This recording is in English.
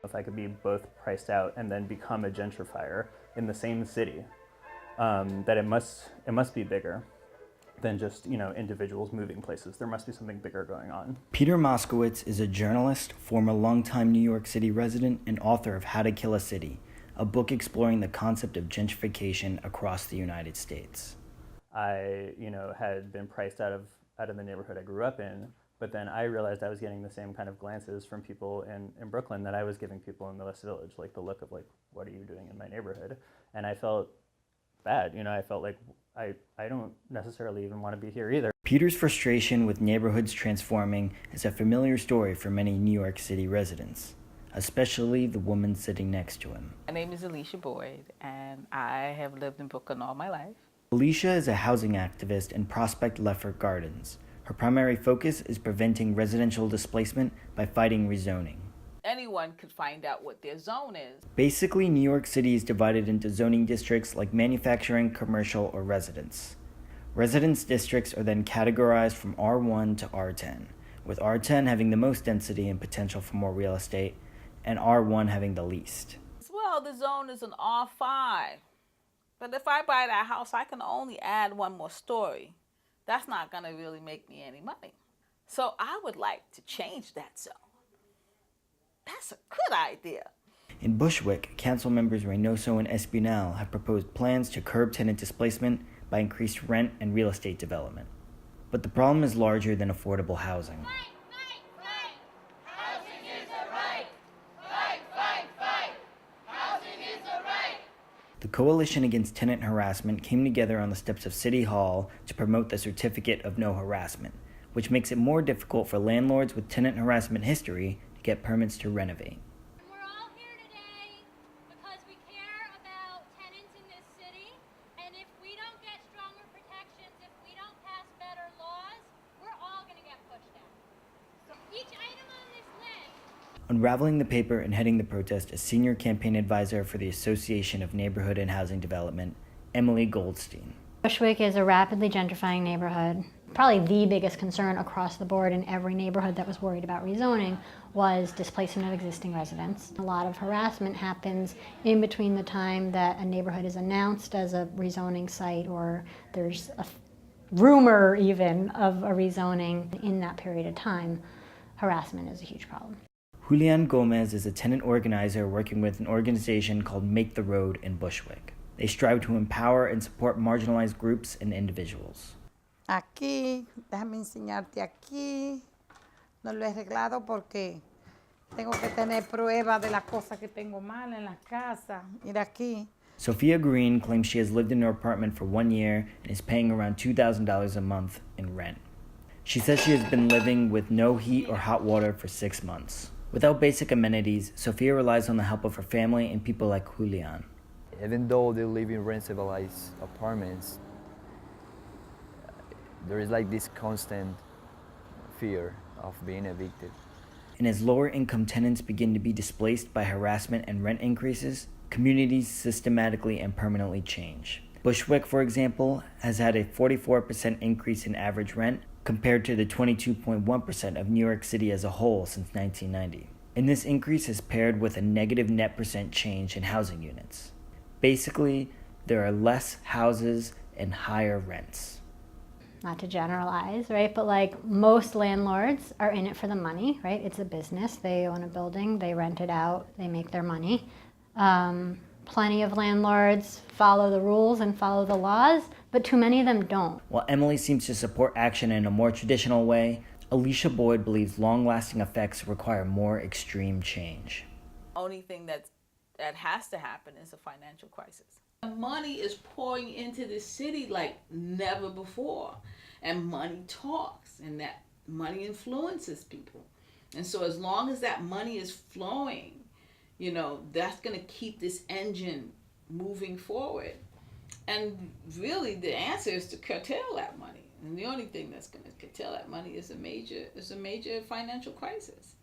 If I could be both priced out and then become a gentrifier in the same city, that it must be bigger than just, individuals moving places. There must be something bigger going on. Peter Moskowitz is a journalist, former longtime New York City resident, and author of How to Kill a City, a book exploring the concept of gentrification across the United States. I, had been priced out of the neighborhood I grew up in, but then I realized I was getting the same kind of glances from people in Brooklyn that I was giving people in the West Village, like the look of like, what are you doing in my neighborhood? And I felt bad, I felt like I don't necessarily even want to be here either. Peter's frustration with neighborhoods transforming is a familiar story for many New York City residents, especially the woman sitting next to him. My name is Alicia Boyd, and I have lived in Brooklyn all my life. Alicia is a housing activist in Prospect Lefferts Gardens. Her primary focus is preventing residential displacement by fighting rezoning. Anyone could find out what their zone is. Basically, New York City is divided into zoning districts like manufacturing, commercial, or residence. Residence districts are then categorized from R1 to R10, with R10 having the most density and potential for more real estate, and R1 having the least. Well, the zone is an R5. But if I buy that house, I can only add one more story. That's not going to really make me any money. So I would like to change that zone. That's a good idea. In Bushwick, council members Reynoso and Espinal have proposed plans to curb tenant displacement by increased rent and real estate development. But the problem is larger than affordable housing. Housing is a right. Fight. Housing is a right. The Coalition Against Tenant Harassment came together on the steps of City Hall to promote the Certificate of No Harassment, which makes it more difficult for landlords with tenant harassment history to get permits to renovate. We're all here today because we care about tenants in this city, and if we don't get stronger protections, if we don't pass better laws, we're all going to get pushed out. So each item on this list. Unraveling the paper and heading the protest is senior campaign advisor for the Association of Neighborhood and Housing Development, Emily Goldstein. Bushwick is a rapidly gentrifying neighborhood. Probably the biggest concern across the board in every neighborhood that was worried about rezoning was displacement of existing residents. A lot of harassment happens in between the time that a neighborhood is announced as a rezoning site or there's a rumor even of a rezoning. In that period of time, harassment is a huge problem. Julian Gomez is a tenant organizer working with an organization called Make the Road in Bushwick. They strive to empower and support marginalized groups and individuals. Aquí, déjame enseñarte aquí. No lo he arreglado porque tengo que tener prueba de las cosas que tengo mal en la casa. Mira aquí. Sophia Green claims she has lived in her apartment for 1 year and is paying around $2,000 a month in rent. She says she has been living with no heat or hot water for 6 months. Without basic amenities, Sophia relies on the help of her family and people like Julian. Even though they live in rent-stabilized apartments, there is like this constant fear of being evicted. And as lower income tenants begin to be displaced by harassment and rent increases, communities systematically and permanently change. Bushwick, for example, has had a 44% increase in average rent compared to the 22.1% of New York City as a whole since 1990. And this increase is paired with a negative net percent change in housing units. Basically, there are less houses and higher rents. Not to generalize, right? But like most landlords are in it for the money, right? It's a business. They own a building, they rent it out, they make their money. Plenty of landlords follow the rules and follow the laws, but too many of them don't. While Emily seems to support action in a more traditional way, Alicia Boyd believes long-lasting effects require more extreme change. Only thing that has to happen is a financial crisis. Money is pouring into the city like never before, and money talks, and that money influences people. And so as long as that money is flowing, that's going to keep this engine moving forward. And really the answer is to curtail that money. And the only thing that's going to curtail that money is a major financial crisis.